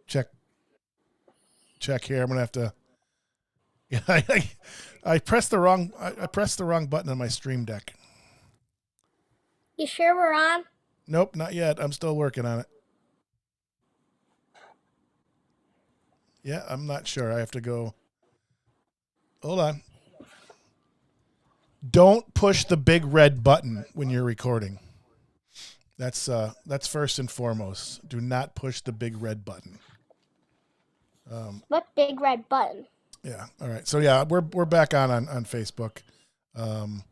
check here. I'm gonna have to. Yeah, I pressed the wrong. I pressed the wrong button on my Stream Deck. You sure we're on? Nope, not yet. I'm still working on it. Yeah, I'm not sure. I have to go. Hold on. Don't push the big red button when you're recording. That's first and foremost. Do not push the big red button. What big red button? Yeah. All right. So yeah, we're back on Facebook. I'm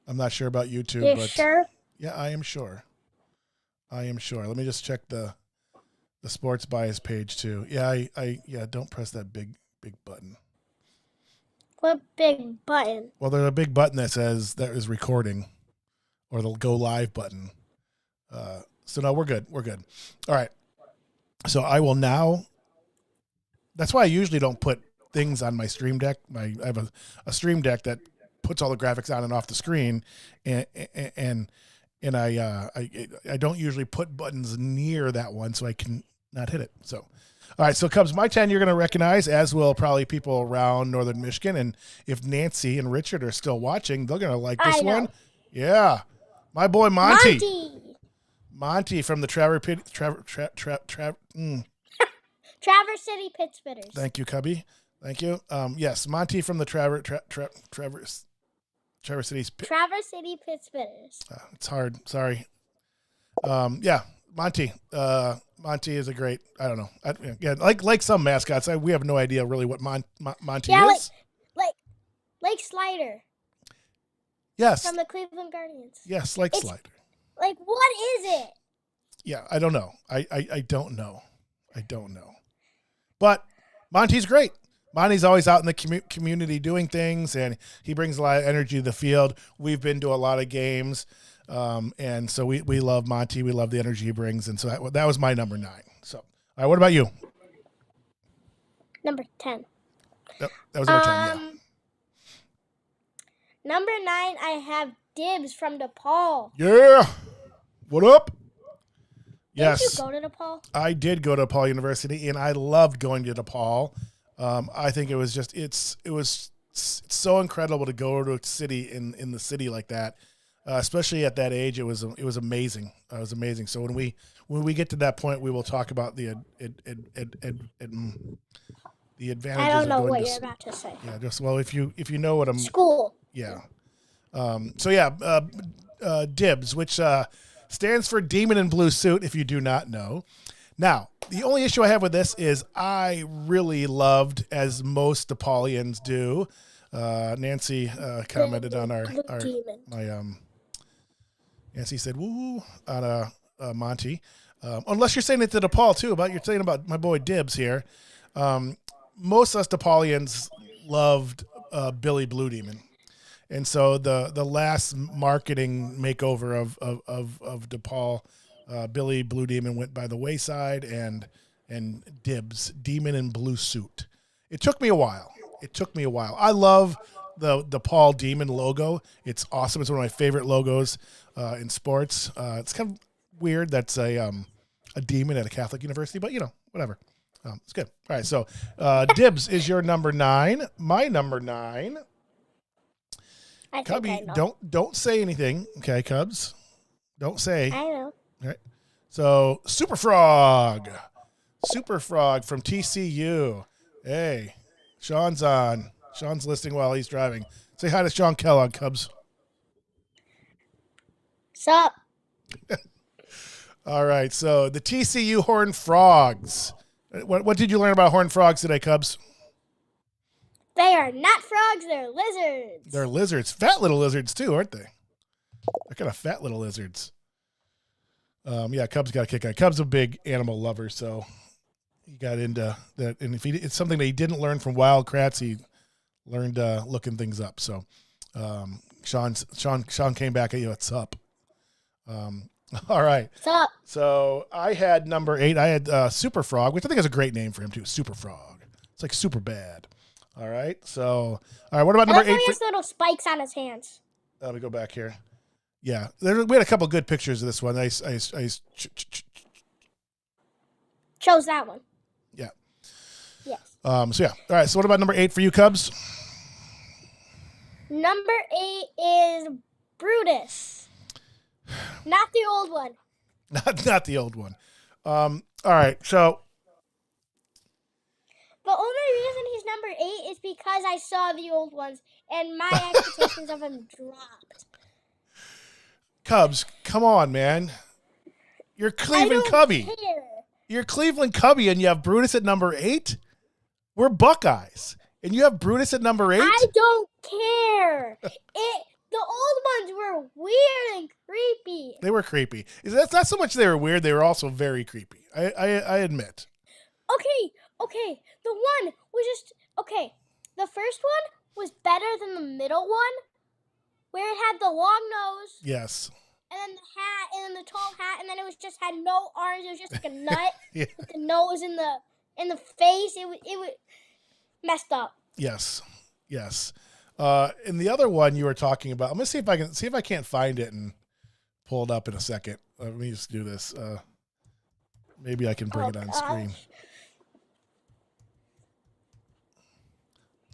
not sure about YouTube. You but sure? Yeah, I am sure. Let me just check the sports bias page too. Yeah, I don't press that big button. What big button? Well, there's a big button that says that is recording, or the go live button. So no, we're good. We're good. All right. So I will now. That's why I usually don't put things on my Stream Deck. I have a Stream Deck that puts all the graphics on and off the screen, and I don't usually put buttons near that one so I can not hit it. So, all right. So Cubs, my 10 you're going to recognize, as will probably people around Northern Michigan. And if Nancy and Richard are still watching, they're going to like this one. Yeah. My boy Monty. Monty from the Traverse City Pit Spitters. Thank you, Cubbie. Thank you. Yes, Monty from the Traverse City Pit Spitters. It's hard. Sorry. Yeah, Monty. Monty is a great. I don't know. Like some mascots, we have no idea really what Monty is. Like Slider. Yes. From the Cleveland Guardians. Yes, like Slider. Like, what is it? Yeah, I don't know. I don't know. I don't know. But Monty's great. Monty's always out in the community doing things, and he brings a lot of energy to the field. We've been to a lot of games, and so we love Monty. We love the energy he brings, and so that was my number 9. So, all right, what about you? Number 10. That was number 10, yeah. Number 9, I have Dibs from DePaul. Yeah. What up? Yes. Did you go to DePaul? I did go to DePaul University, and I loved going to DePaul. I think it was just it's so incredible to go to a city in the city like that, especially at that age. It was amazing. It was amazing. So when we get to that point, we will talk about the advantages. I don't know of going what you're about to say. Yeah, just if you know what I'm. School. Yeah. So yeah, DIBS, which stands for Demon in Blue Suit. If you do not know. Now, the only issue I have with this is I really loved, as most DePaulians do. Nancy commented on Nancy said woo on Monty. Unless you're saying it to DePaul too, you're saying about my boy Dibs here. Most of us DePaulians loved Billy Blue Demon. And so the last marketing makeover of DePaul, Billy Blue Demon went by the wayside, and Dibs, Demon in Blue Suit. It took me a while. I love the DePaul Demon logo. It's awesome. It's one of my favorite logos in sports. It's kind of weird that's a demon at a Catholic university, but whatever. It's good. All right, so Dibs is your number 9. My number 9. Cubbie, don't say anything, okay, Cubs? Don't say. I know. All right. So, Super Frog from TCU. Hey, Sean's on. Sean's listening while he's driving. Say hi to Sean Kellogg, Cubs. Sup? All right. So, the TCU Horned Frogs. What did you learn about Horned Frogs today, Cubs? They are not frogs. They're lizards. They're lizards. Fat little lizards, too, aren't they? They're kind of fat little lizards. Yeah, Cubs got a kick out. Cubs a big animal lover, so he got into that. And if it's something that he didn't learn from Wildcrats, he learned looking things up. So Sean came back at you. What's up? All right. What's up? So I had number 8. I had Super Frog, which I think is a great name for him too. Super Frog. It's like super bad. All right. So all right. What about number 8? He has little spikes on his hands. Let me go back here. Yeah, we had a couple good pictures of this one. I chose that one. Yeah. Yes. So yeah. All right. So what about number 8 for you, Cubs? Number 8 is Brutus. Not the old one. Not the old one. All right. So The only reason he's number 8 is because I saw the old ones and my expectations of him dropped. Cubs, come on, man. You're Cleveland Cubbie. Care. You're Cleveland Cubbie, and you have Brutus at number 8. We're Buckeyes, and you have Brutus at number 8. I don't care. The old ones were weird and creepy. They were creepy. That's not so much they were weird; they were also very creepy. I admit. Okay. The one was just okay. The first one was better than the middle one, where it had the long nose. Yes. And then the hat, and then the tall hat, and then it was just had no arms. It was just like a nut Yeah. with the nose in the face. It was messed up. Yes. And the other one you were talking about, I'm gonna see if I can't find it and pull it up in a second. Let me just do this. Maybe I can bring it on screen.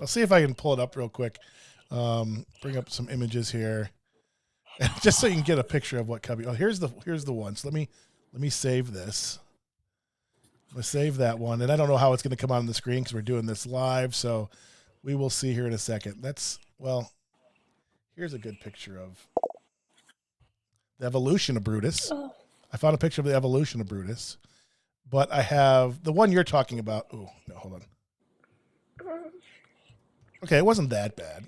I'll see if I can pull it up real quick. Bring up some images here, just so you can get a picture of what Cubbie. Oh, here's the one. So let me save this. I'm gonna save that one, and I don't know how it's gonna come on the screen because we're doing this live. So we will see here in a second. Here's a good picture of the evolution of Brutus. I found a picture of the evolution of Brutus, but I have the one you're talking about. Oh no, hold on. Okay, it wasn't that bad.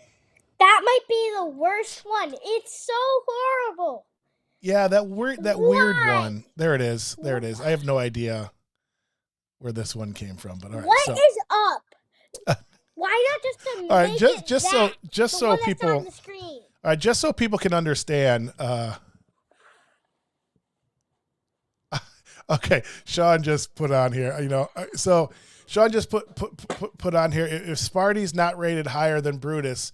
That might be the worst one. It's so horrible. Yeah, that weird one. There it is. I have no idea where this one came from, but all right. What is up? Why not just to all right, make just so people on the screen. All right, just so people can understand. Okay, Sean just put on here. So Sean just put on here. If Sparty's not rated higher than Brutus,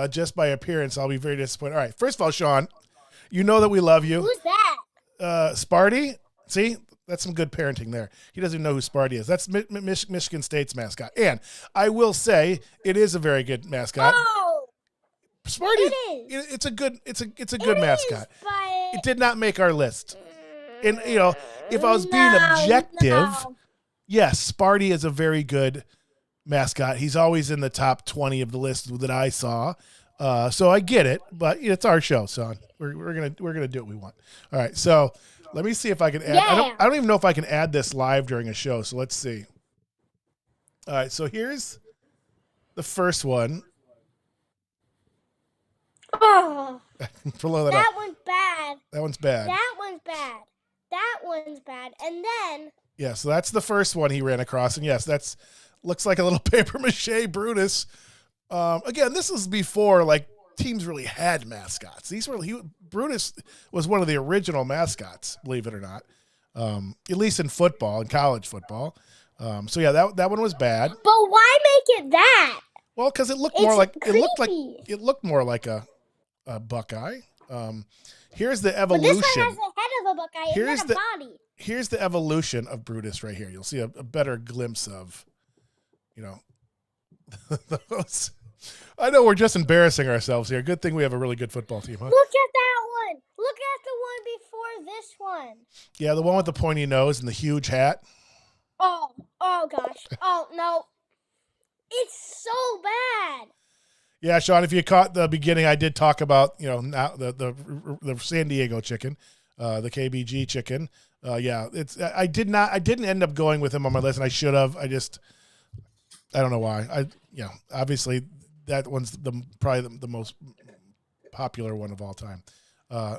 just by appearance, I'll be very disappointed. All right, first of all, Sean, you know that we love you. Who's that? Sparty. See, that's some good parenting there. He doesn't even know who Sparty is. That's Michigan State's mascot, and I will say it is a very good mascot. Oh, Sparty. It's a good mascot. But It did not make our list. And if I was being objective, yes, Sparty is a very good mascot. He's always in the top 20 of the list that I saw. So I get it, but it's our show, son. We're gonna do what we want. All right, so let me see if I can add. Yeah. I don't even know if I can add this live during a show. So let's see. All right, so here's the first one. Oh, Blow that that up. one's bad. That one's bad. That one's bad. That one's bad. And then Yeah, so that's the first one he ran across, and yes, that's looks like a little paper mache Brutus. Again, this is before like teams really had mascots. Brutus was one of the original mascots, believe it or not. At least in football, in college football. So yeah, that one was bad. but why make it that? Well, because it looked It's more like creepy. it looked more like a Buckeye. Here's the But evolution. this one has the head of a Buckeye Here's and then a body. Here's the evolution of Brutus right here. You'll see a better glimpse of, those. I know we're just embarrassing ourselves here. Good thing we have a really good football team, huh? Look at that one. Look at the one before this one. Yeah, the one with the pointy nose and the huge hat. Oh gosh. Oh no. It's so bad. Yeah, Sean, if you caught the beginning, I did talk about, now the San Diego chicken, the KBG chicken. Yeah, I didn't end up going with him on my list, and I should have. I don't know why. Obviously that one's probably the most popular one of all time.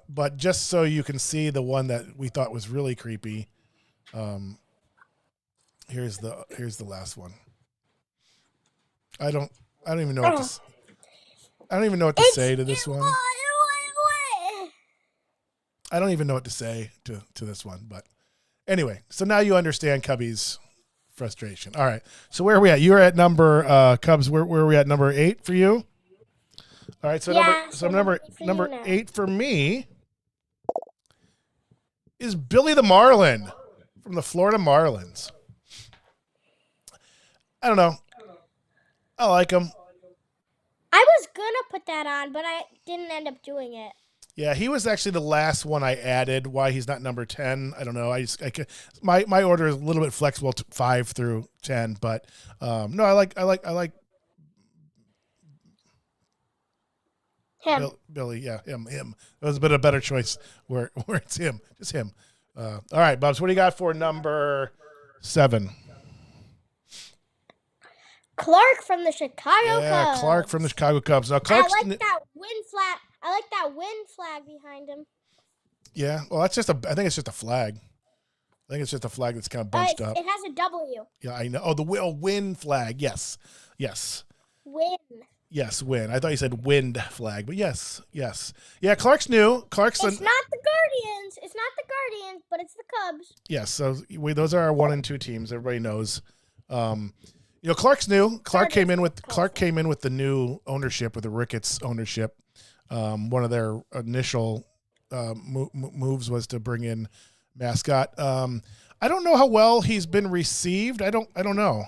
But just so you can see the one that we thought was really creepy, here's the last one. I don't even know what to. I don't even know what to say to this one. I don't even know what to say to this one, but anyway. So now you understand Cubbie's frustration. All right. So where are we at? You're at number Cubs. Where are we at? Number 8 for you. All right. So number 8 for me is Billy the Marlin from the Florida Marlins. I don't know. I like him. I was gonna put that on, but I didn't end up doing it. Yeah, he was actually the last one I added. Why he's not number 10, I don't know. My order is a little bit flexible to 5 through 10, but no, I like Him. Billy. Yeah, him. It was a bit of a better choice where it's him, just him. All right, Bubs, what do you got for number 7? Clark from the Chicago Cubs. Clark from the Chicago Cubs. Now, Clark's, I like that wind flag. I like that wind flag behind him. Yeah, well, I think it's just a flag. I think it's just a flag that's kind of bunched up. It has a W. Yeah, I know. Oh, the win flag. Yes. Win. Yes, win. I thought you said wind flag, but yes. Yeah, Clark's new. It's not the Guardians. It's not the Guardians, but it's the Cubs. Yes, so those are our 1 and 2 teams. Everybody knows. Clark's new. Clark came in with the new ownership, with the Ricketts ownership. One of their initial moves was to bring in Mascot. I don't know how well he's been received. I don't know.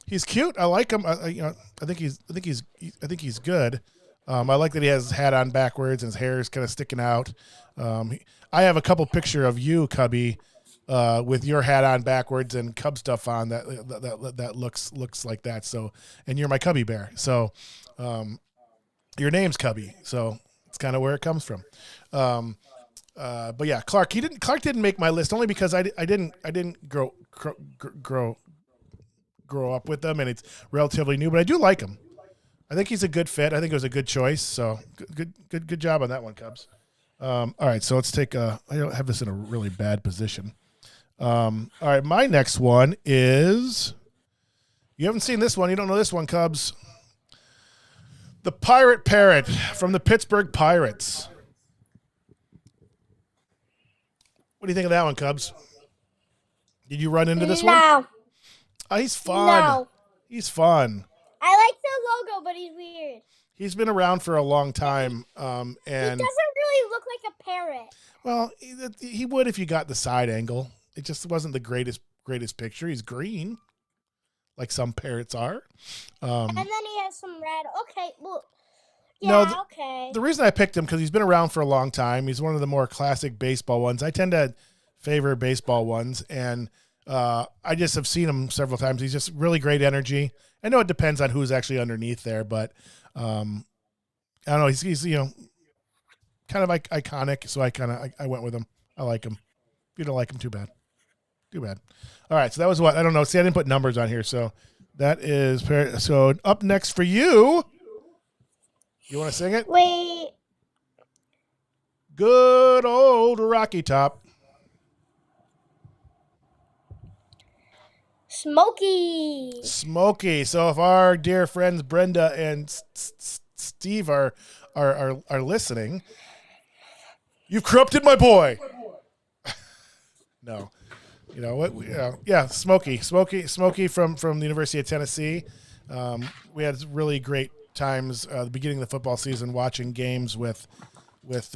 He's cute. I like him. I think he's good. I like that he has his hat on backwards and his hair is kind of sticking out. I have a couple picture of you, Cubbie, with your hat on backwards and Cub stuff on that looks like that. So, and you're my Cubbie bear. So, your name's Cubbie. So it's kind of where it comes from. But yeah, Clark didn't make my list only because I didn't grow up with them, and it's relatively new, but I do like him. I think he's a good fit. I think it was a good choice. So good job on that one, Cubs. All right, so let's take I don't have this in a really bad position. All right, my next one is, you haven't seen this one. You don't know this one, Cubs. The Pirate Parrot from the Pittsburgh Pirates. What do you think of that one, Cubs? Did you run into this one? No. Oh, he's fun. No. He's fun. I like the logo, but he's weird. He's been around for a long time, and he doesn't really look like a parrot. Well, he would if you got the side angle. It just wasn't the greatest picture. He's green, like some parrots are. And then he has some red. Okay, well, yeah, no, okay. The reason I picked him because he's been around for a long time. He's one of the more classic baseball ones. I tend to favor baseball ones, and I just have seen him several times. He's just really great energy. I know it depends on who's actually underneath there, but I don't know. He's kind of iconic, so I went with him. I like him. If you don't like him, too bad. Too bad. All right, so that was what? I don't know. See, I didn't put numbers on here, so that is so. Up next for you. You want to sing it? Wait. Good old Rocky Top. Smokey. So if our dear friends Brenda and Steve are listening, you've corrupted my boy. No, you know what? Yeah, Smokey from the University of Tennessee. We had really great times the beginning of the football season watching games with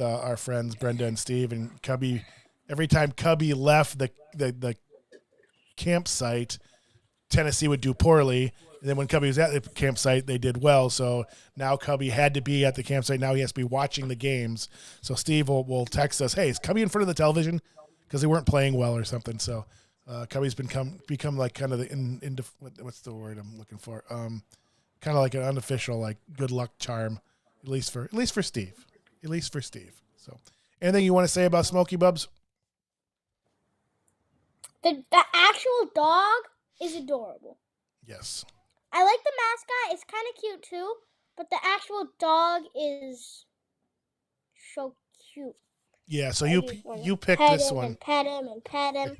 our friends Brenda and Steve and Cubbie. Every time Cubbie left the campsite, Tennessee would do poorly. And then when Cubbie was at the campsite, they did well. So now Cubbie had to be at the campsite. Now he has to be watching the games. So Steve will text us, hey, is Cubbie in front of the television? Because they weren't playing well or something. So Cubbie's become like kind of the what's the word I'm looking for? Kind of like an unofficial like good luck charm, at least for Steve. At least for Steve. So anything you want to say about Smokey, Bubs? The actual dog is adorable. Yes. I like the mascot. It's kind of cute too, but the actual dog is so cute. Yeah, so you picked this one. And pet him.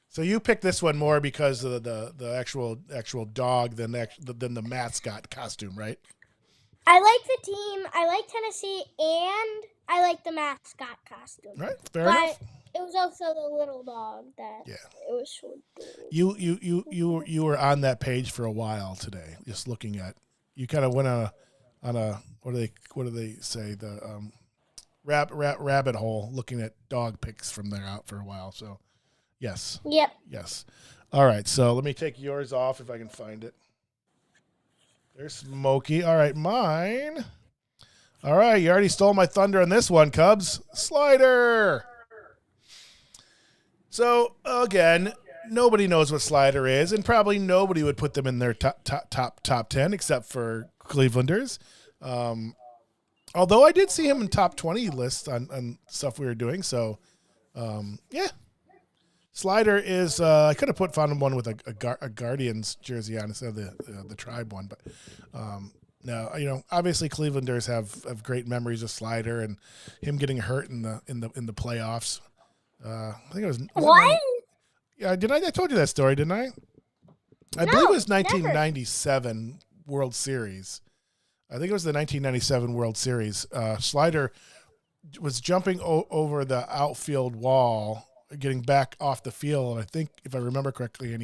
So you picked this one more because of the actual dog than the mascot costume, right? I like the team. I like Tennessee, and I like the mascot costume. Right, fair enough. It was also the little dog that it was so adorable. You were on that page for a while today, just looking at. You kind of went on a what do they say, the rabbit hole, looking at dog pics from there out for a while. So yes. Yep. Yes. All right, so let me take yours off if I can find it. There's Smokey. All right, mine. All right, you already stole my thunder on this one, Cubs. Slider. So again, nobody knows what Slider is, and probably nobody would put them in their top 10 except for Clevelanders. Although I did see him in top 20 lists on stuff we were doing. So yeah, Slider is. I could have found one with a Guardians jersey on instead of the Tribe one, but no, obviously Clevelanders have great memories of Slider and him getting hurt in the playoffs. I think it was What? Yeah, I told you that story, didn't I? I No, believe it was never. 1997 World Series. I think it was the 1997 World Series. Slider was jumping over the outfield wall, getting back off the field. And I think, if I remember correctly, I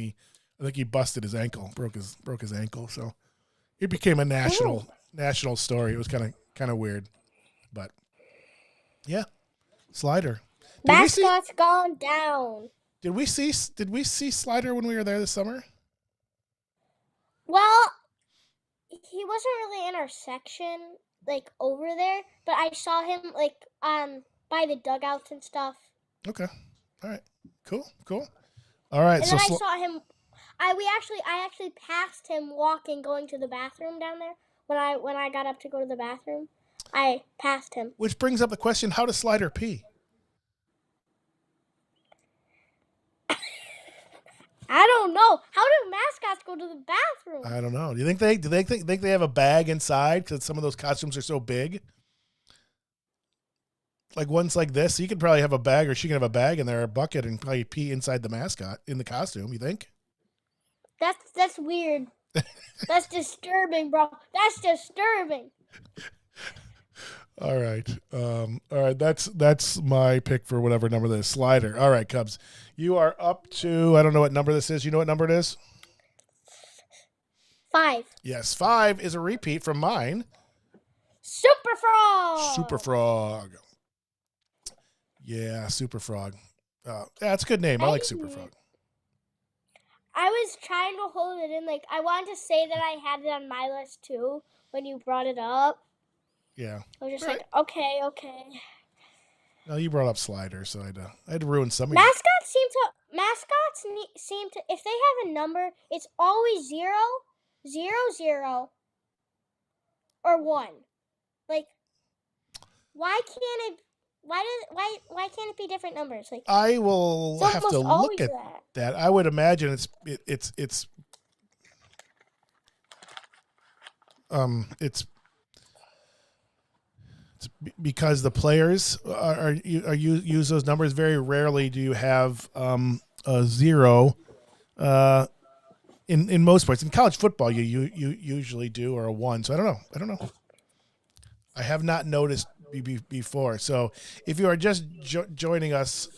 think he busted his ankle, broke his ankle. So it became a national story. It was kind of weird, but yeah, Slider. Mascots gone down. Did we see Slider when we were there this summer? Well, he wasn't really in our section, like over there, but I saw him like by the dugouts and stuff. Okay. All right. Cool. All right. And So then I saw him. I actually passed him walking, going to the bathroom down there. When I got up to go to the bathroom, I passed him. which brings up the question: how does Slider pee? I don't know. How do mascots go to the bathroom? I don't know. Do you think think they have a bag inside because some of those costumes are so big? Like one's like this, so you could probably have a bag, or she can have a bag in there, a bucket, and probably pee inside the mascot in the costume. You think? That's weird. That's disturbing, bro. That's disturbing. All right. All right. That's my pick for whatever number this Slider. All right, Cubs. You are up to, I don't know what number this is. You know what number it is? 5. Yes, 5 is a repeat from mine. Super Frog. Super Frog. Yeah, Super Frog. That's a good name. I like Super Frog. I was trying to hold it in. Like, I wanted to say that I had it on my list too when you brought it up. Yeah. I was just Right. like, okay. No, you brought up Slider, so I had to ruin some of Mascots seem to if they have a number, it's always 0, 0, 0, or 1. Like, why can't it be different numbers? Like, I will it's have to almost look always at that. that. I would imagine it's because the players use those numbers. Very rarely do you have a 0 in most sports. In college football, you usually do, or a 1. So I don't know. I have not noticed before. So if you are just joining us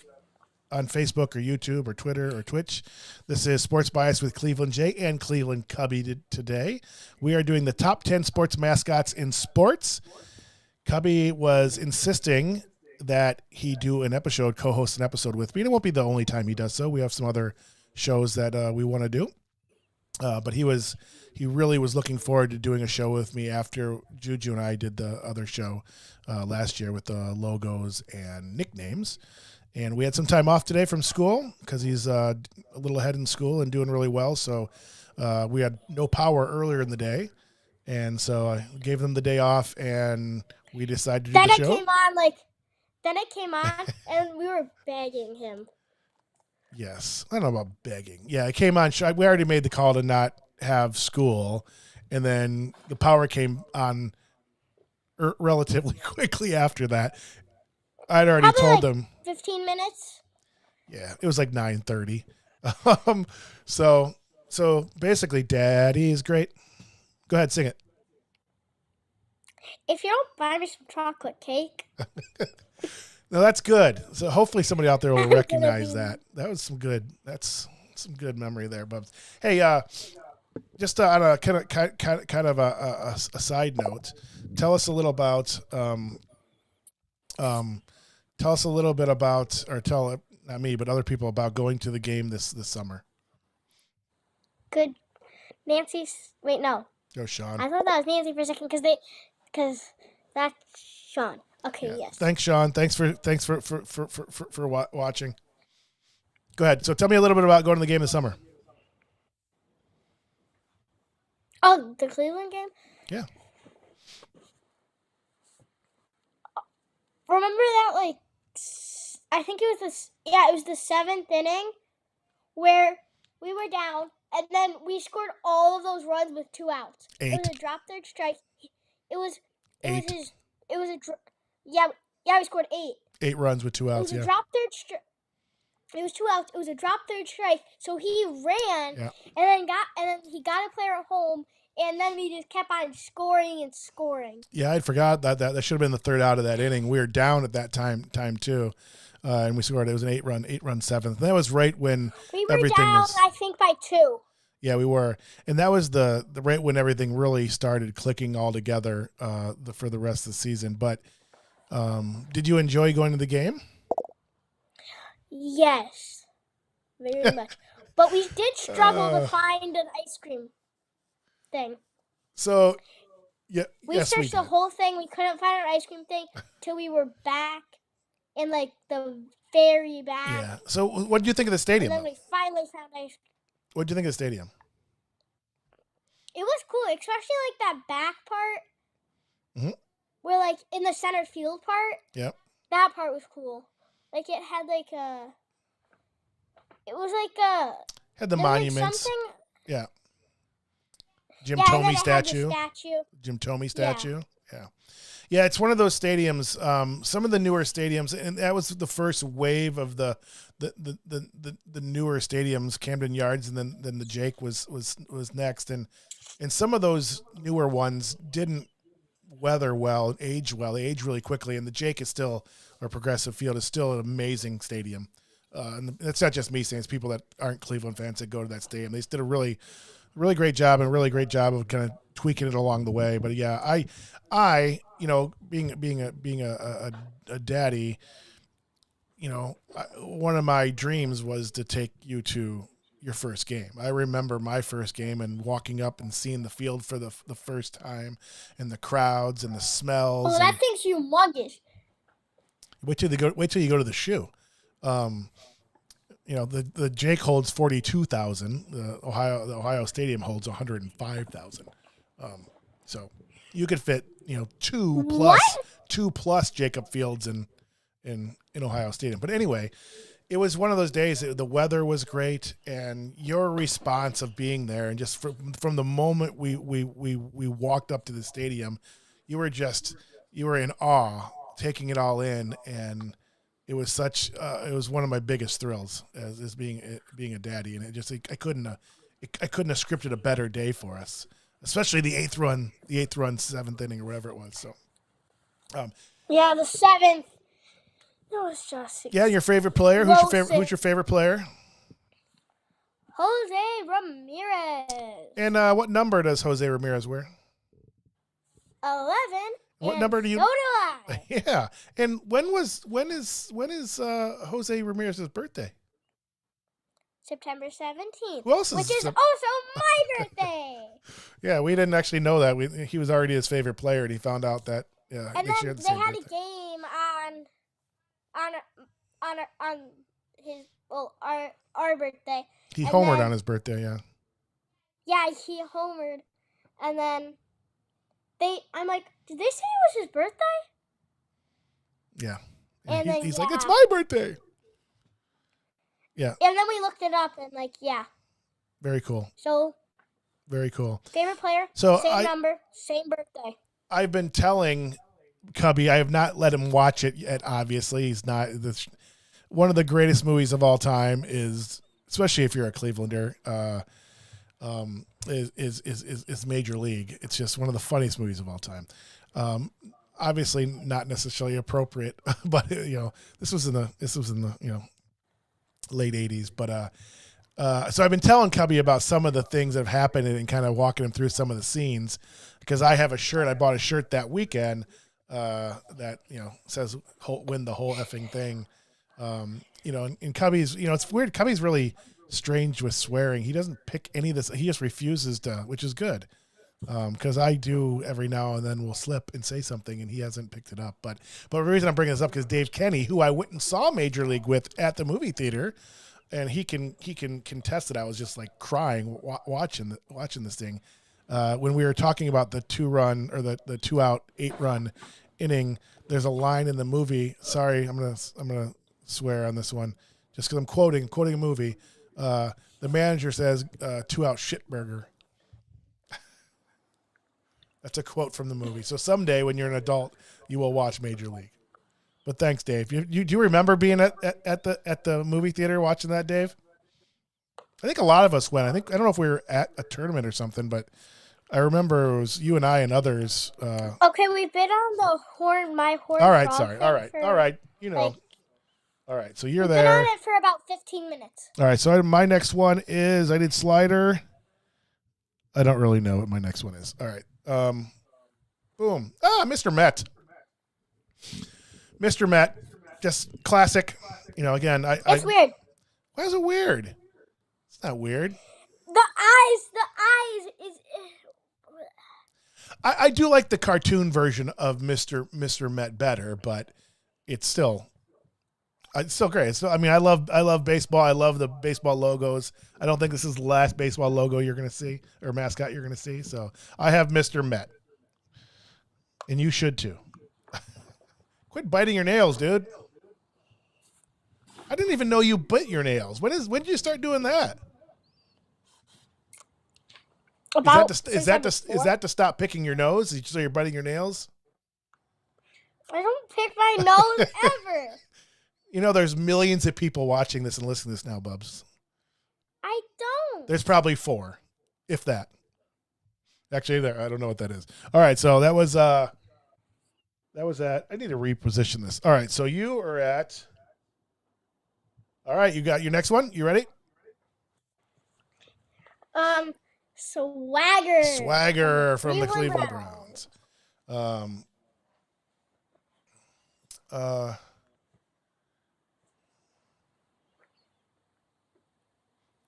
on Facebook or YouTube or Twitter or Twitch, this is Sports Bias with Cleveland J and Cleveland Cubbie today. We are doing the top 10 sports mascots in sports. Cubbie was insisting that he do co-host an episode with me. And it won't be the only time he does so. We have some other shows that we want to do. But he really was looking forward to doing a show with me after Juju and I did the other show last year with the logos and nicknames. And we had some time off today from school because he's a little ahead in school and doing really well. So we had no power earlier in the day. And so I gave them the day off, and we decided to do the show. Then it came on, and we were begging him. Yes. I don't know about begging. Yeah, it came on. We already made the call to not have school, and then the power came on relatively quickly after that. I'd already told them 15 minutes. Yeah, it was like 9:30. So basically, Daddy is great. Go ahead, sing it. If you don't buy me some chocolate cake. No, that's good. So hopefully somebody out there will recognize that. That's some good memory there, Bubs. Hey, just on a kind of a side note, tell us a little about not me, but other people about going to the game this summer. Could Nancy's wait no. Go, Sean. I thought that was Nancy for a second because that's Sean. Okay, Yeah. yes. Thanks, Sean. Thanks for watching. Go ahead. So tell me a little bit about going to the game this summer. Oh, the Cleveland game? Yeah. Remember that, like, I think it was it was the 7th inning where we were down, and then we scored all of those runs with 2 outs. 8. It was a drop third strike. It was 8. We scored 8. 8 runs with 2 outs. It was a drop third strike. It was 2 outs. It was a drop third strike. So he ran, and then he got a player at home, and then we just kept on scoring and scoring. Yeah, I forgot that should have been the 3rd out of that inning. We were down at that time too, and we scored. It was an 8-run 7th. And that was right when we were everything down, was. I think, by 2. Yeah, we were, and that was the right when everything really started clicking all together for the rest of the season. But did you enjoy going to the game? Yes, very much. But we did struggle to find an ice cream thing. So, yeah, we searched the whole thing. We couldn't find an ice cream thing till we were back in like the very back. Yeah. So, what did you think of the stadium? And then we finally found ice cream. What did you think of the stadium? It was cool, especially like that back part. Mm-hmm. Where like in the center field part. Yep. That part was cool. Like it had like a. It was like a. Had the monuments. Something. Yeah. Jim Thome statue. Jim Thome statue. Yeah. Yeah, it's one of those stadiums. Some of the newer stadiums, and that was the first wave of the newer stadiums, Camden Yards, and then the Jake was next, and some of those newer ones didn't weather well, age well. They age really quickly, and the Jake is still, or Progressive Field is still an amazing stadium. And it's not just me saying; it's people that aren't Cleveland fans that go to that stadium. They did a really great job, and a really great job of kind of tweaking it along the way. But yeah, I being a daddy, one of my dreams was to take you to your first game. I remember my first game and walking up and seeing the field for the first time, and the crowds and the smells. Oh, that thing's humongous. Wait till you go to the shoe. The Jake holds 42,000. The Ohio Stadium holds 105,000. So you could fit, 2 plus Jacob Fields in Ohio Stadium. But anyway, it was one of those days. The weather was great, and your response of being there, and just from the moment we walked up to the stadium, you were in awe, taking it all in, and it was it was one of my biggest thrills as being a daddy, and I couldn't have scripted a better day for us, especially the eighth run, 7th inning or whatever it was. So, yeah, the 7th. It was just. Yeah, your favorite player. Who's your favorite player? Jose Ramirez. And what number does Jose Ramirez wear? 11. What number do you? So do I. Yeah. And when is Jose Ramirez's birthday? September 17th. Who else which is also my birthday. Yeah, we didn't actually know that. He was already his favorite player, and he found out that. Yeah. And then they had a game on his our birthday. He homered on his birthday, yeah. Yeah, he homered, and then I'm like, did they say it was his birthday? Yeah. And he's like, it's my birthday. Yeah. And then we looked it up, and yeah. Very cool. So. Very cool. Favorite player. So same number, same birthday. I've been telling Cubbie, I have not let him watch it yet. Obviously, he's not. One of the greatest movies of all time is, especially if you're a Clevelander, is Major League. It's just one of the funniest movies of all time. Obviously, not necessarily appropriate, but this was in the late '80s. But so I've been telling Cubbie about some of the things that have happened and kind of walking him through some of the scenes, because I have a shirt. I bought a shirt that weekend that says "Win the whole effing thing." And Cubbie's, it's weird. Cubbie's really strange with swearing. He doesn't pick any of this. He just refuses to, which is good. Because I do every now and then will slip and say something, and he hasn't picked it up. But the reason I'm bringing this up because Dave Kenny, who I went and saw Major League with at the movie theater, and he can contest it. I was just like crying watching this thing when we were talking about the 2-run or the 2-out 8-run inning. There's a line in the movie. Sorry, I'm gonna swear on this one, just because I'm quoting a movie. The manager says 2-out shitburger. That's a quote from the movie. So someday when you're an adult, you will watch Major League. But thanks, Dave. Do you remember being at the movie theater watching that, Dave? I think a lot of us went. I don't know if we were at a tournament or something, but I remember it was you and I and others. Okay, we've been on the my horn. All right, sorry. All right. You know. All right, so you're there. We've been on it for about 15 minutes. All right, so my next one is I did slider. I don't really know what my next one is. All right. Boom. Mr. Met. Mr. Met. Just classic. You know, again, It's weird. Why is it weird? It's not weird. The eyes is... I do like the cartoon version of Mr. Met better, but it's still great. So I mean, I love baseball. I love the baseball logos. I don't think this is the last baseball logo you're going to see or mascot you're going to see. So I have Mr. Met, and you should too. Quit biting your nails, dude. I didn't even know you bit your nails. When did you start doing that? Is that to stop picking your nose? So you're biting your nails? I don't pick my nose ever. You know, there's millions of people watching this and listening to this now, Bubs. I don't. There's probably 4, if that. Actually, I don't know what that is. All right, so that was that. I need to reposition this. All right, so you are at. All right, you got your next one. You ready? Swagger from the Cleveland Browns.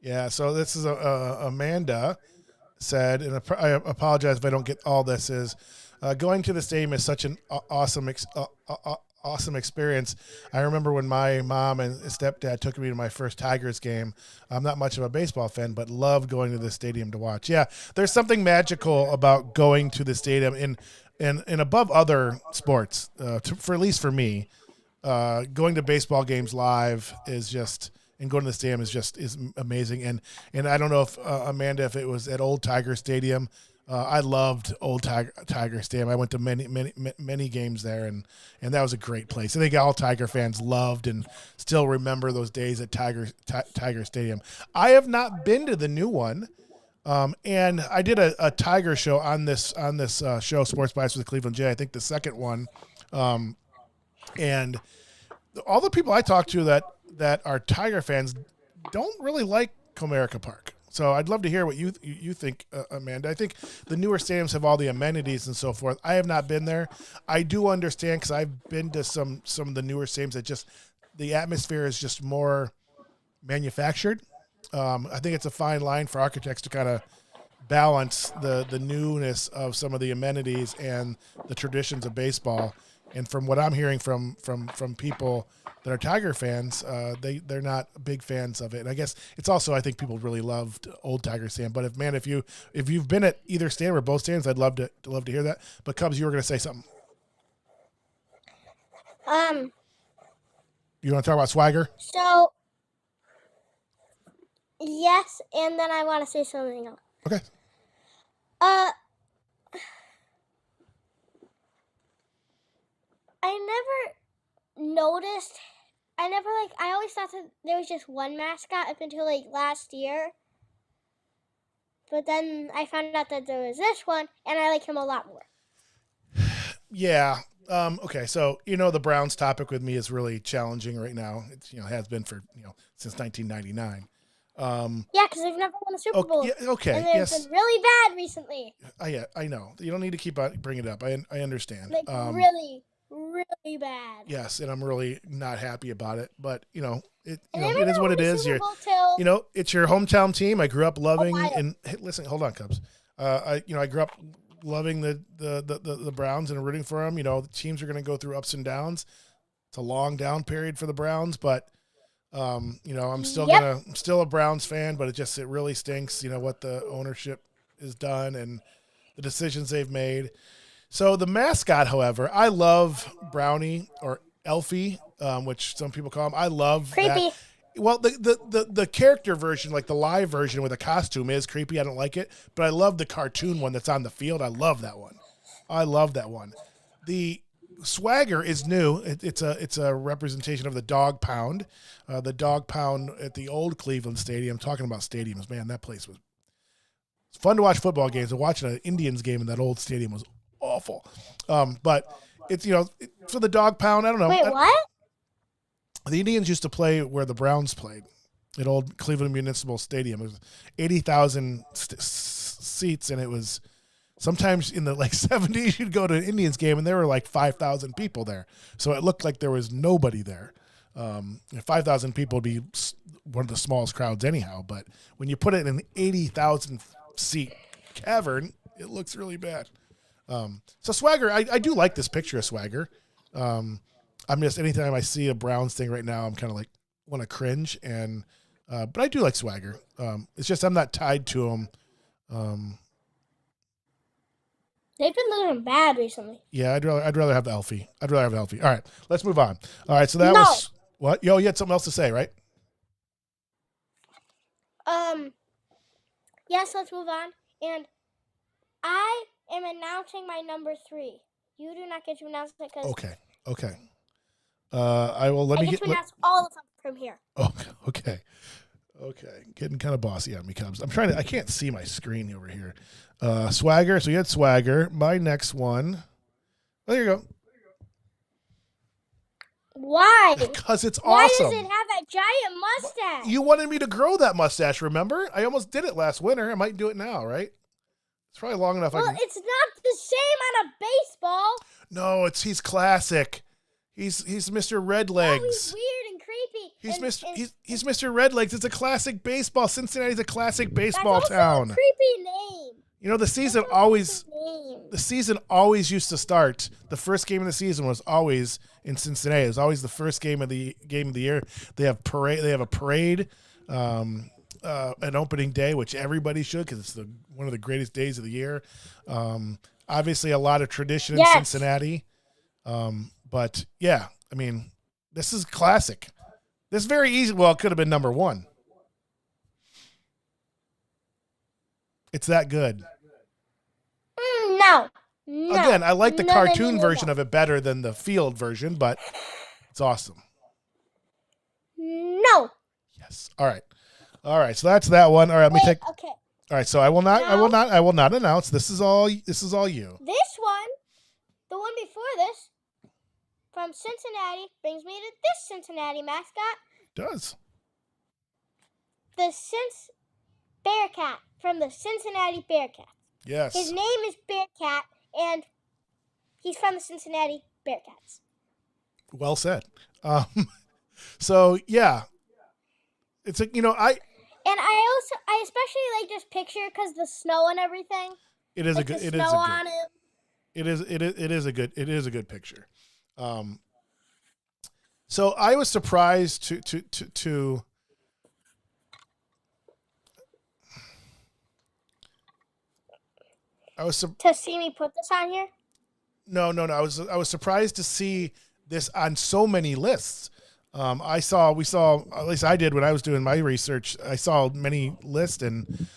Yeah, so this is Amanda said, and I apologize if I don't get all this, is going to the stadium is such an awesome experience. I remember when my mom and stepdad took me to my first Tigers game. I'm not much of a baseball fan, but loved going to the stadium to watch. Yeah, there's something magical about going to the stadium and above other sports, for at least for me, going to baseball games live is just, and going to the stadium is amazing. And I don't know if Amanda, if it was at Old Tiger Stadium. I loved Old Tiger Stadium. I went to many games there, and that was a great place. I think all Tiger fans loved and still remember those days at Tiger Stadium. I have not been to the new one, and I did a Tiger show on this show, Sports Mascots with Cleveland J. I think the second one, and all the people I talked to that are Tiger fans don't really like Comerica Park. So I'd love to hear what you think, Amanda. I think the newer stadiums have all the amenities and so forth. I have not been there. I do understand because I've been to some of the newer stadiums that just the atmosphere is just more manufactured. I think it's a fine line for architects to kind of balance the newness of some of the amenities and the traditions of baseball. And from what I'm hearing from people that are Tiger fans, they're not big fans of it. And I guess it's also, I think people really loved Old Tiger Stadium. But if you've been at either stadium or both stadiums, I'd love to hear that. But Cubs, you were going to say something. You want to talk about Swagger? So yes, and then I want to say something else. Okay. I never noticed. I always thought that there was just one mascot up until last year. But then I found out that there was this one, and I like him a lot more. Yeah. Okay. So, the Browns topic with me is really challenging right now. It has been for, since 1999. Yeah, because they've never won a Super Bowl. Yeah, okay. And they've been really bad recently. Yeah, I know. You don't need to keep bringing it up. I understand. Really, really bad. Yes, and I'm really not happy about it. But And they might it is not what win it the is. Super Bowl till It's your hometown team. I grew up a loving while. and hey, listen, hold on, Cubs. I grew up loving the Browns and rooting for them. The teams are going to go through ups and downs. It's a long down period for the Browns, but I'm still a Browns fan, but it really stinks. What the ownership has done and the decisions they've made. So the mascot, however, I love Brownie or Elfie, which some people call him. I love that. Creepy. Well, the character version, like the live version with a costume, is creepy. I don't like it, but I love the cartoon one that's on the field. I love that one. I love that one. The swagger is new. It's a representation of the dog pound. The dog pound at the old Cleveland Stadium. Talking about stadiums, man, that place was fun to watch football games. And watching an Indians game in that old stadium was awful. But it's for the dog pound. I don't know. Wait, what? The Indians used to play where the Browns played, at old Cleveland Municipal Stadium. It was 80,000 seats, and it was sometimes in the 70s you'd go to an Indians game and there were 5,000 people there. So it looked like there was nobody there. 5,000 people would be one of the smallest crowds anyhow, but when you put it in an 80,000 seat cavern, it looks really bad. So Swagger, I do like this picture of Swagger. I'm just, anytime I see a Browns thing right now, I'm kind of want to cringe, and but I do like Swagger. It's just I'm not tied to him. They've been looking bad recently. Yeah, I'd rather have Elfie. All right, let's move on. All right, so that was what? Yo, you had something else to say, right? Yes, let's move on. And I am announcing my number 3. You do not get to announce it because Okay. I will let I me get to announce all of them from here. Oh, okay. Getting kind of bossy on me, Cubs. I can't see my screen over here. Swagger. So you had Swagger. My next one. Oh, there you go. Why? Because it's Why awesome. does it have that giant mustache? You wanted me to grow that mustache, remember? I almost did it last winter. I might do it now, right? It's probably long enough. Well, it's not the same on a baseball. No, he's classic. He's Mr. Redlegs. Oh, he's weird and creepy. He's Mr. Redlegs. It's a classic baseball. Cincinnati's a classic baseball that's also town. A creepy name. The season always used to start. The first game of the season was always in Cincinnati. It was always the first game of the year. They have a parade, an opening day, which everybody should, because it's one of the greatest days of the year. Obviously, a lot of tradition in Cincinnati. But yeah, I mean, this is classic. This is very easy. Well, it could have been number 1. It's that good. No. Again, I like the cartoon version of it better than the field version, but it's awesome. No. Yes. All right. So that's that one. All right. Let me take. Okay. All right. So I will not announce. This is all you. This one, the one before this, from Cincinnati, brings me to this Cincinnati mascot. It does. The Bearcat from the Cincinnati Bearcats. Yes. His name is Bearcat, and he's from the Cincinnati Bearcats. Well said. So yeah, it's I especially like this picture because the snow and everything. It is like a good. It is a good picture. So I was surprised to to see me put this on here. No. I was surprised to see this on so many lists. We saw, at least I did when I was doing my research. I saw many lists, and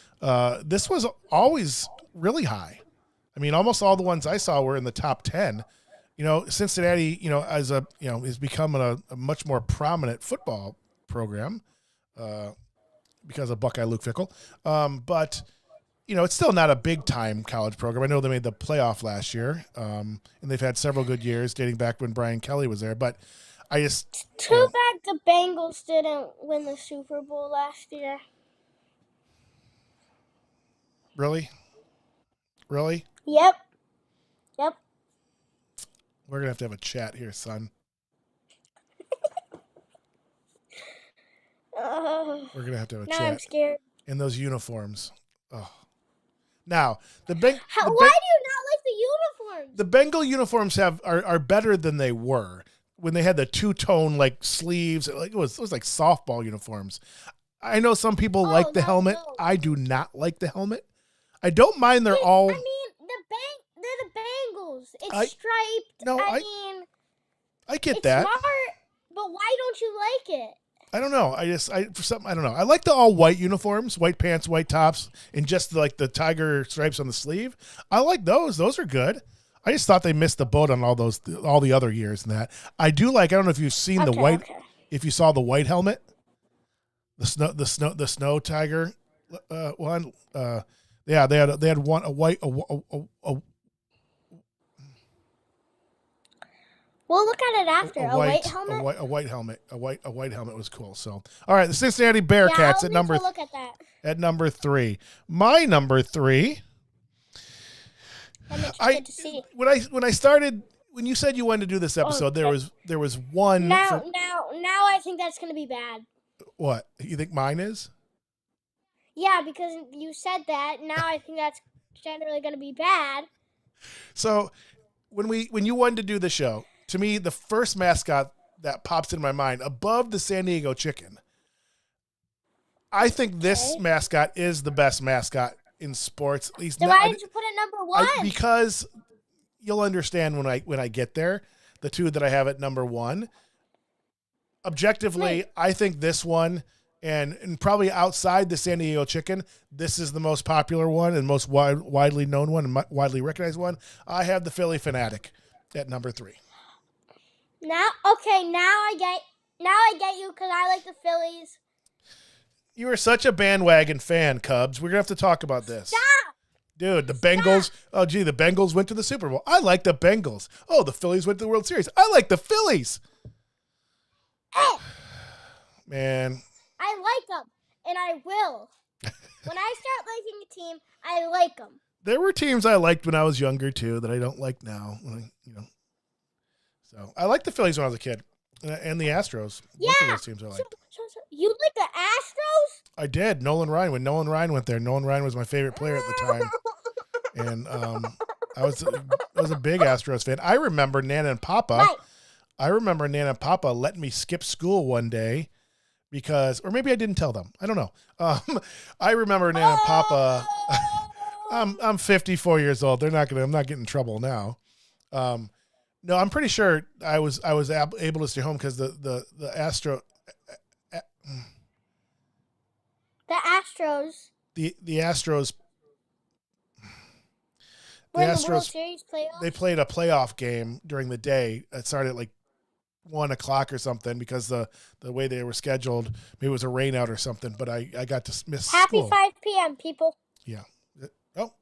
this was always really high. I mean, almost all the ones I saw were in the top 10. Cincinnati, is becoming a much more prominent football program because of Buckeye Luke Fickell. But it's still not a big-time college program. I know they made the playoff last year, and they've had several good years dating back when Brian Kelly was there. But I just... Too bad the Bengals didn't win the Super Bowl last year. Really? Yep. We're gonna have to have a chat here, son. We're gonna have to have a Now I'm chat scared. in those uniforms. Oh, now the Beng- Why the, do Beng- you not like the uniforms? the Bengal uniforms are better than they were when they had the two-tone like sleeves. Like it was like softball uniforms. I know some people like the helmet. No. I do not like the helmet. I don't mind they're I all. mean, they're the Bengals. It's I striped. no, I get it's that. smart, but why don't you like it? I don't know. I don't know. I like the all white uniforms, white pants, white tops, and just like the tiger stripes on the sleeve. I like those. Those are good. I just thought they missed the boat on all the other years and that. I do like. I don't know if you've seen the white. Okay. If you saw the white helmet, the snow tiger one. Yeah, they had one a white We'll look at it after. A white helmet. A white helmet. A white helmet was cool. So, all right, the Cincinnati Bearcats Yeah, at number. look at that. At number 3. My number 3. Good to see. When I started, when you said you wanted to do this episode, okay. there was one. Now I think that's gonna be bad. What you think mine is? Yeah, because you said that. Now I think that's generally gonna be bad. So when you wanted to do the show, to me the first mascot that pops in my mind above the San Diego Chicken. I think this mascot is the best mascot in sports. At least then why did you put it number 1? Because you'll understand when I get there. The two that I have at number 1. Objectively, I think this one and probably outside the San Diego Chicken, this is the most popular one and most widely known one and widely recognized one. I have the Philly Fanatic at number 3. Now I get you because I like the Phillies. You are such a bandwagon fan, Cubs. We're going to have to talk about this. Stop! Dude, the Bengals. Oh, gee, the Bengals went to the Super Bowl. I like the Bengals. Oh, the Phillies went to the World Series. I like the Phillies. Man. I like them, and I will. When I start liking a team, I like them. There were teams I liked when I was younger, too, that I don't like now. So I liked the Phillies when I was a kid. And the Astros. Yeah. Both of those teams I liked. So you like the Astros? I did. Nolan Ryan. When Nolan Ryan went there, Nolan Ryan was my favorite player at the time. And I was a big Astros fan. I remember Nana and Papa. Right. I remember Nana and Papa letting me skip school one day because, or maybe I didn't tell them. I don't know. I remember Nana and Papa. I'm 54 years old. I'm not getting in trouble now. No, I'm pretty sure I was able to stay home because the Astros. The Astros. The Astros. The World Series playoffs? They played a playoff game during the day. It started at like 1:00 or something because the way they were scheduled. Maybe it was a rain out or something. But I got to miss school. Happy 5 p.m. people. Yeah. Oh.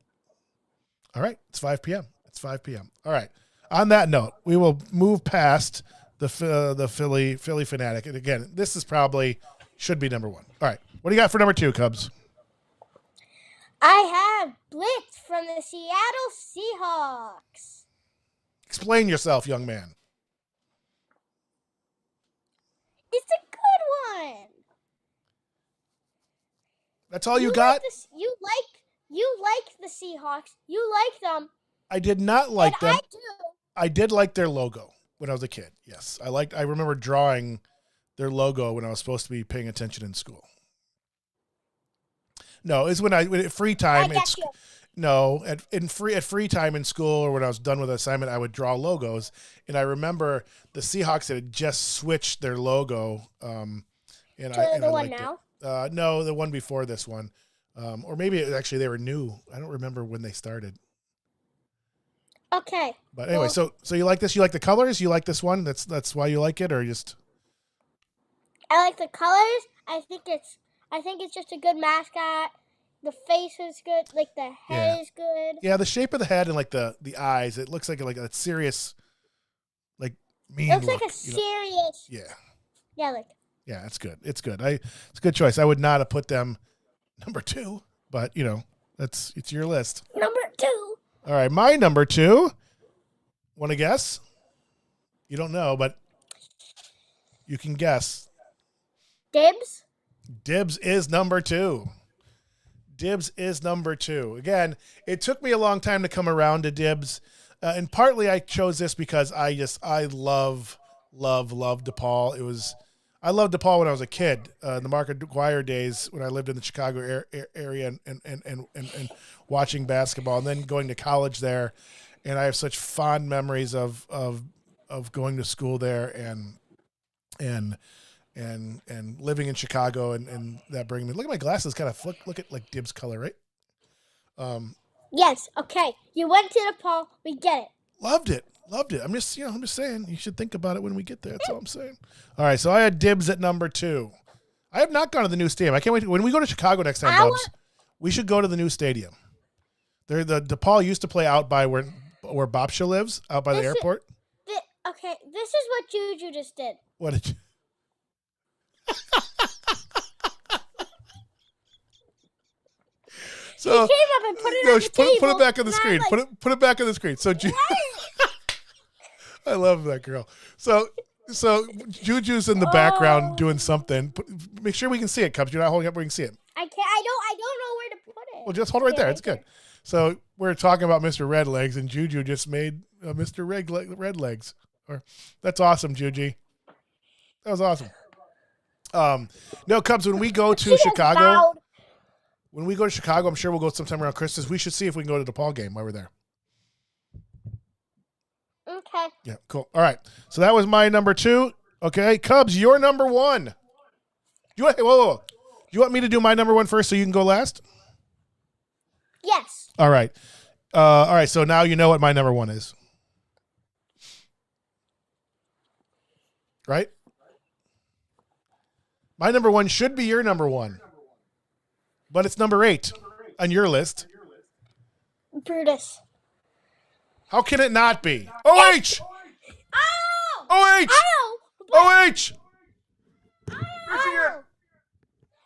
All right. It's 5 p.m. It's 5 p.m. All right. On that note, we will move past the Philly Fanatic. And again, this is probably should be number 1. All right. What do you got for number 2, Cubs? I have Blitz from the Seattle Seahawks. Explain yourself, young man. It's a good one. That's all you got? You like the Seahawks. You like them. I did not like them. I do. I did like their logo when I was a kid. Yes. I remember drawing their logo when I was supposed to be paying attention in school. No, it's when free time. At free time in school or when I was done with an assignment, I would draw logos. And I remember the Seahawks had just switched their logo. And the one now? No, the one before this one. Or maybe actually they were new. I don't remember when they started. Okay. But anyway, so you like this? You like the colors? You like this one? That's why you like it, or just? I like the colors. I think it's just a good mascot. The face is good. Like the head is good. Yeah, the shape of the head and like the eyes. It looks like a serious, like mean. It looks like a serious. Yeah. Yeah, like. Yeah, it's good. It's good. It's a good choice. I would not have put them number 2, but it's your list. Number 2. All right, my number 2. Want to guess? You don't know, but you can guess. Dibs? Dibs is number 2. Dibs is number 2. Again, it took me a long time to come around to dibs. And partly I chose this because I love DePaul. I loved DePaul when I was a kid, the Mark Aguirre days when I lived in the Chicago area and watching basketball, and then going to college there. And I have such fond memories of going to school there and living in Chicago and that bringing me. Look at my glasses, kind of look at like Dib's color, right? Yes. Okay. You went to DePaul. We get it. Loved it. I'm just saying you should think about it when we get there. That's all I'm saying. All right, so I had Dibs at number 2. I have not gone to the new stadium. I can't wait. When we go to Chicago next time, Bubs, we should go to the new stadium. The DePaul used to play out by where Bobsha lives, out by the airport. Okay, this is what Juju just did. What did you? So he came up and put it on the table. Put it back on the screen. Put it back on the screen. So I love that girl. So Juju's in the background doing something. Make sure we can see it, Cubs. You're not holding up where we can see it. I can't. I don't know where to put it. Well, just hold it right there. It's good. So we're talking about Mr. Red Legs, and Juju just made Mr. Red Legs. That's awesome, Juju. That was awesome. No, Cubs. When we go to Chicago. When we go to Chicago, I'm sure we'll go sometime around Christmas. We should see if we can go to the DePaul game while we're there. Okay. Yeah, cool. All right. So that was my number 2. Okay, Cubs, your number 1. Whoa. You want me to do my number 1 first so you can go last? Yes. All right. All right. So now you know what my number 1 is. Right? My number 1 should be your number 1. But it's number 8 on your list. Brutus. How can it not be? OH! Oh! OH! OH! Oh!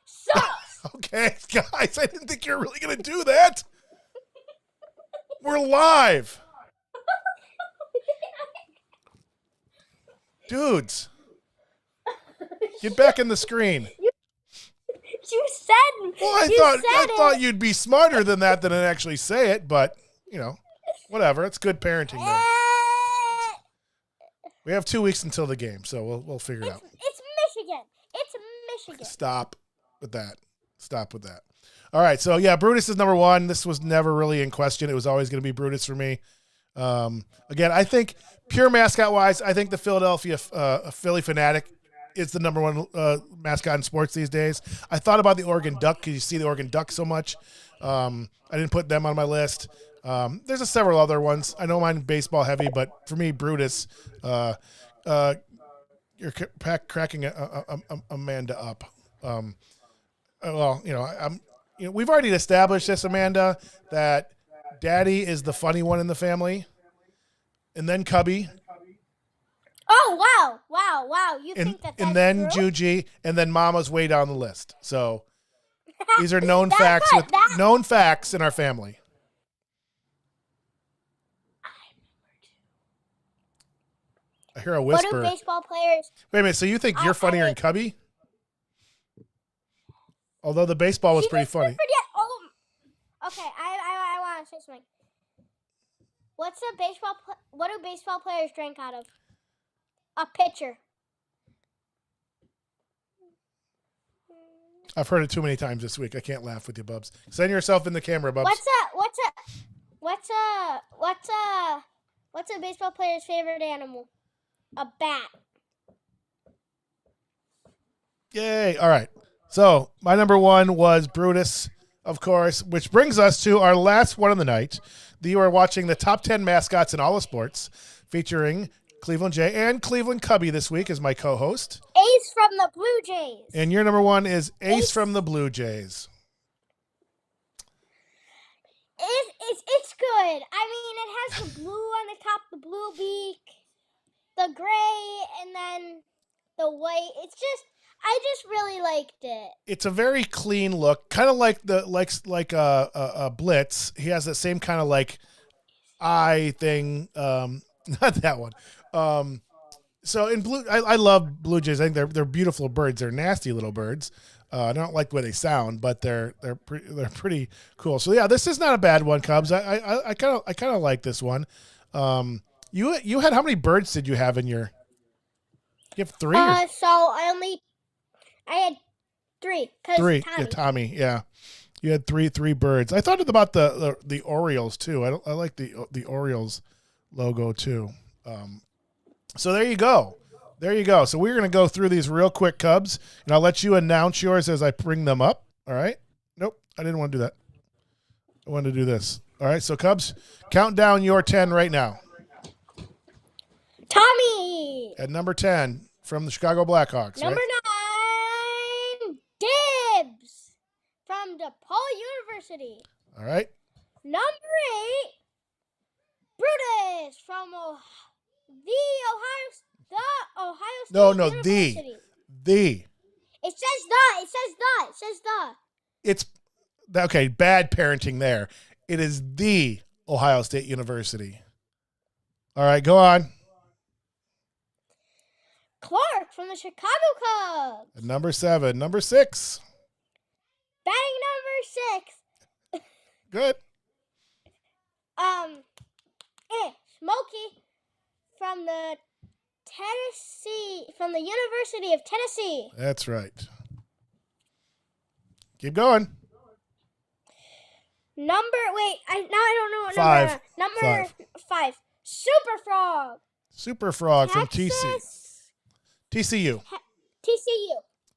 Sucks. Okay, guys, I didn't think you were really going to do that. We're live. Dudes. Get back in the screen. You said. Well, I thought you'd be smarter than that than actually say it, but whatever. It's good parenting. There. We have 2 weeks until the game, so we'll figure it out. It's Michigan. It's Michigan. Stop with that. All right, so yeah, Brutus is number 1. This was never really in question. It was always going to be Brutus for me. Again, I think pure mascot wise, I think the Philadelphia Philly Fanatic is the number 1 mascot in sports these days. I thought about the Oregon Duck because you see the Oregon Duck so much. I didn't put them on my list. There's several other ones. I know mine baseball heavy, but for me, Brutus, you're cracking Amanda up. We've already established this, Amanda, that Daddy is the funny one in the family, and then Cubbie. Oh, wow. You think that's and then true? Juji, and then Mama's way down the list. So these are known facts known facts in our family. I hear a whisper. What do baseball players? Wait a minute. So you think you're funnier than Cubbie? Although the baseball was pretty funny. Okay, I want to say something. What do baseball players drink out of? A pitcher. I've heard it too many times this week. I can't laugh with you, Bubs. Send yourself in the camera, Bubs. What's a baseball player's favorite animal? A bat. Yay. All right. So my number 1 was Brutus, of course, which brings us to our last one of the night. You are watching the top 10 mascots in all of sports, featuring Cleveland Jay and Cleveland Cubbie this week as my co-host. Ace from the Blue Jays. And your number 1 is Ace from the Blue Jays. It's good. I mean, it has the blue on the top, the blue beak, the gray, and then the white. I just really liked it. It's a very clean look, kind of like a Blitz. He has that same kind of like eye thing. Not that one. So in I love blue jays. I think they're beautiful birds. They're nasty little birds. I don't like the way they sound, but they're pretty cool. So yeah, this is not a bad one, Cubs. I kind of like this one. You had how many birds did you have in your? You have three. So I had 3 because Three. Tommy. Yeah, Tommy. Yeah, you had three birds. I thought about the Orioles too. I like the Orioles logo too. So there you go. There you go. So we're going to go through these real quick, Cubs, and I'll let you announce yours as I bring them up. All right? Nope, I didn't want to do that. I wanted to do this. All right, so Cubs, count down your 10 right now. Tommy. At number 10 from the Chicago Blackhawks. Number right? 9, Dibs from DePaul University. All right. Number 8, Brutus from Ohio State No, University. the. It says the. It's okay. Bad parenting there. It is the Ohio State University. All right, go on. Clark from the Chicago Cubs. At number 7, number 6. Batting number 6. Good. Smokey from the University of Tennessee. That's right. Keep going. I don't know what 5. number 5. Super Frog. Super Frog from Texas. TCU.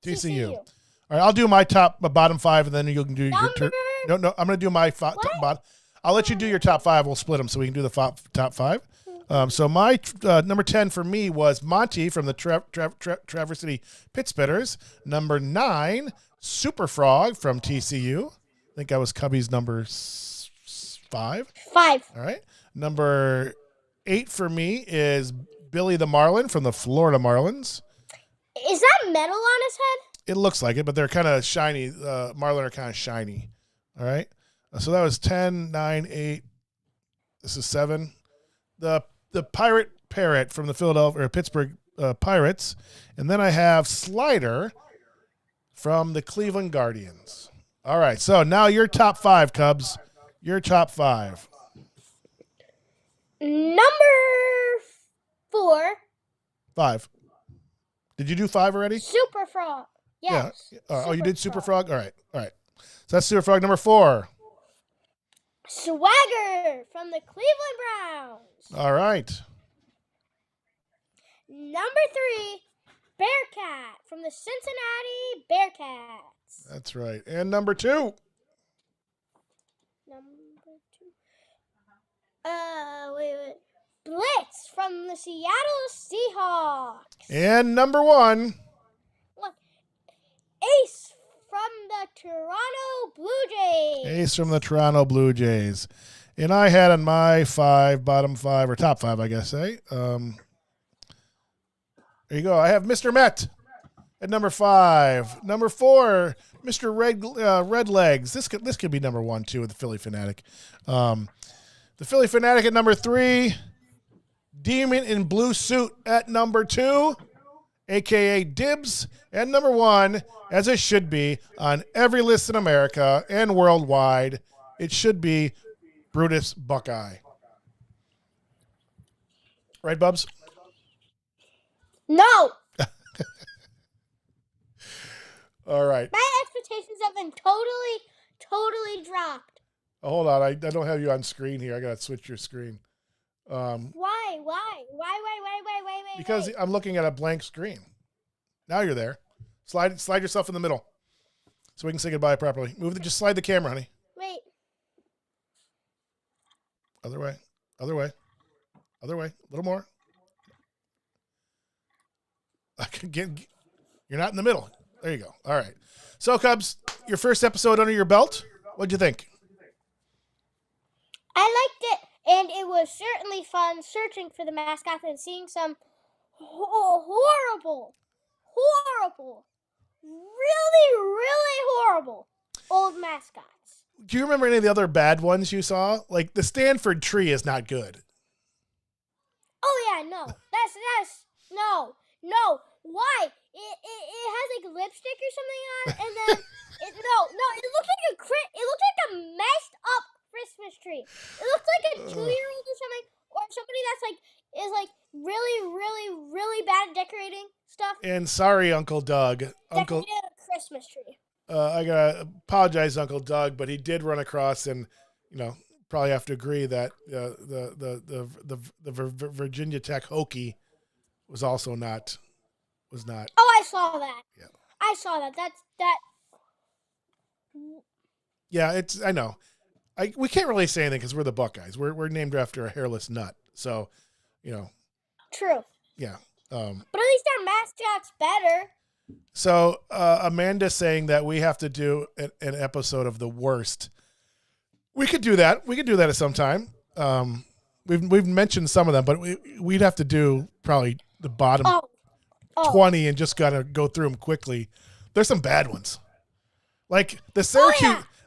TCU. All right, I'll do my bottom 5, and then you can do your turn. No, I'm going to do my bottom. I'll let you do your top 5. We'll split them so we can do the top 5. So my number 10 for me was Monty from the Traverse City Pitspitters. Number 9, Super Frog from TCU. I think that was Cubbie's number 5. 5. All right. Number 8 for me is Billy the Marlin from the Florida Marlins. Is that metal on his head? It looks like it, but they're kind of shiny. Marlin are kind of shiny. All right. So that was 10, 9, 8. This is 7. The Pirate Parrot from the Pittsburgh Pirates. And then I have Slider from the Cleveland Guardians. All right. So now your top 5, Cubs. Your top 5. Number 4. 5. Did you do 5 already? Super Frog. Yes. Yeah. You did Super Frog? All right. So that's Super Frog number 4. Swagger from the Cleveland Browns. All right. Number 3, Bearcat from the Cincinnati Bearcats. That's right. And number 2. Wait. Blitz from the Seattle Seahawks. And number 1. Ace from the Toronto Blue Jays. Ace from the Toronto Blue Jays. And I had on my 5, bottom 5, or top 5, I guess, there you go. I have Mr. Met at number 5. Number 4, Mr. Red Legs. This could be number 1, too, with the Philly Fanatic. The Philly Fanatic at number 3. Demon in Blue Suit at number 2, a.k.a. Dibs. And number 1, as it should be on every list in America and worldwide, it should be Brutus Buckeye. Right, Bubs? No. All right. My expectations have been totally dropped. Oh, hold on. I don't have you on screen here. I got to switch your screen. Why? Because I'm looking at a blank screen. Now you're there. Slide yourself in the middle so we can say goodbye properly. Just slide the camera, honey. Wait. Other way. A little more. You're not in the middle. There you go. All right. So, Cubs, your first episode under your belt. What'd you think? I liked it, and it was certainly fun searching for the mascots and seeing some horrible, really horrible old mascots. Do you remember any of the other bad ones you saw? Like the Stanford tree is not good. Oh yeah, no, No. Why? It has like lipstick or something on, and then it looks like a messed up Christmas tree. It looks like a 2-year-old or something, or somebody that's like is like really, really, really bad at decorating stuff. And sorry, Uncle Doug. Decorating a Christmas tree. I gotta apologize, Uncle Doug, but he did run across, and probably have to agree that the Virginia Tech Hokie was also not. Oh, I saw that. Yeah. I saw that. That. Yeah, I know. We can't really say anything because we're the Buckeyes. We're named after a hairless nut, so True. Yeah. But at least our mascot's better. So Amanda's saying that we have to do an episode of the worst. We could do that. We could do that at some time. We've mentioned some of them, but we'd have to do probably the bottom 20 and just gotta go through them quickly. There's some bad ones, like the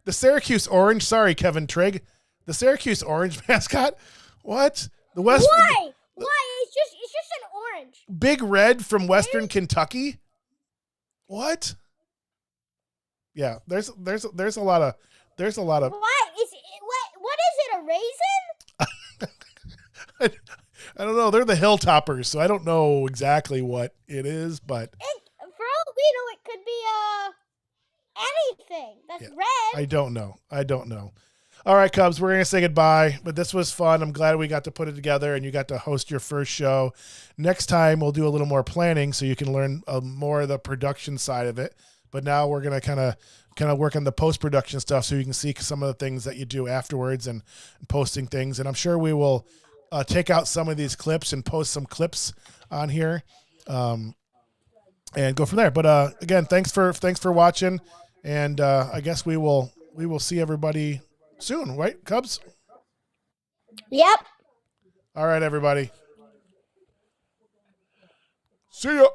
Syracuse Orange. Sorry, Kevin Trigg. The Syracuse Orange mascot. What? The West. Why? It's just an orange. Big Red from Western Kentucky. What? Yeah, there's a lot of Why? What is it? A raisin? I don't know. They're the Hilltoppers, so I don't know exactly what it is, but For all we know, it could be anything that's red. I don't know. All right, Cubs, we're gonna say goodbye, but this was fun. I'm glad we got to put it together, and you got to host your first show. Next time, we'll do a little more planning, so you can learn more of the production side of it. But now we're gonna kind of work on the post-production stuff, so you can see some of the things that you do afterwards and posting things. And I'm sure we will take out some of these clips and post some clips on here, and go from there. But again, thanks for watching, and I guess we will see everybody soon, right, Cubs? Yep. All right, everybody. See ya.